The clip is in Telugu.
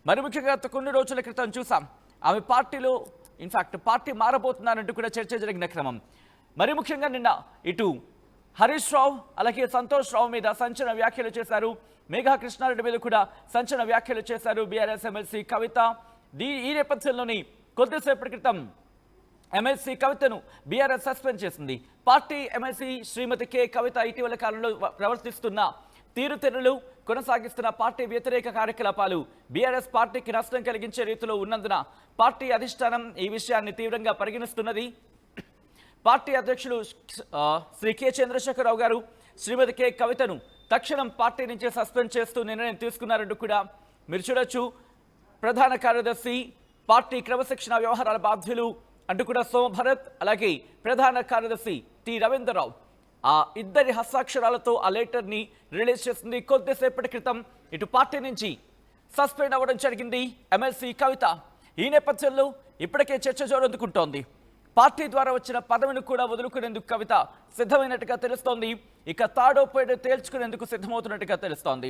మరి ముఖ్యంగా కొన్ని రోజుల క్రితం చూసాం ఆమె పార్టీలో ఇన్ఫాక్ట్ పార్టీ మారబోతున్నారంటూ కూడా చర్చ జరిగిన క్రమం. మరి ముఖ్యంగా నిన్న ఇటు హరీష్ రావు అలాగే సంతోష్ రావు మీద సంచలన వ్యాఖ్యలు చేశారు. మేఘా కృష్ణారెడ్డి మీద కూడా సంచలన వ్యాఖ్యలు చేశారు బీఆర్ఎస్ ఎమ్మెల్సీ కవిత. ఈ నేపథ్యంలోని కొద్దిసేపటి క్రితం ఎమ్మెల్సీ కవితను బీఆర్ఎస్ సస్పెండ్ చేసింది. పార్టీ ఎమ్మెల్సీ శ్రీమతి కె కవిత ఇటీవల కాలంలో ప్రవర్తిస్తున్న తీరుతెన్నులు కొనసాగిస్తున్న పార్టీ వ్యతిరేక కార్యకలాపాలు బీఆర్ఎస్ పార్టీకి నష్టం కలిగించే రీతిలో ఉన్నందున పార్టీ అధిష్టానం ఈ విషయాన్ని తీవ్రంగా పరిగణిస్తున్నది. పార్టీ అధ్యక్షులు శ్రీ కె చంద్రశేఖరరావు గారు శ్రీమతి కె కవితను తక్షణం పార్టీ నుంచి సస్పెండ్ చేస్తూ నిర్ణయం తీసుకున్నారంటూ కూడా మీరు చూడొచ్చు. ప్రధాన కార్యదర్శి పార్టీ క్రమశిక్షణ వ్యవహారాల బాధ్యులు అంటూ కూడా సోమభరత్, అలాగే ప్రధాన కార్యదర్శి టి రవీంద్రరావు ఆ ఇద్దరి హస్తాక్షరాలతో ఆ లెటర్ని రిలీజ్ చేసింది. కొద్దిసేపటి క్రితం ఇటు పార్టీ నుంచి సస్పెండ్ అవ్వడం జరిగింది ఎమ్మెల్సీ కవిత. ఈ నేపథ్యంలో ఇప్పటికే చర్చ జోరందుకుంటోంది. పార్టీ ద్వారా వచ్చిన పదవిని కూడా వదులుకునేందుకు కవిత సిద్ధమైనట్టుగా తెలుస్తోంది. ఇక తాడో పేడో తేల్చుకునేందుకు సిద్ధమవుతున్నట్టుగా తెలుస్తోంది.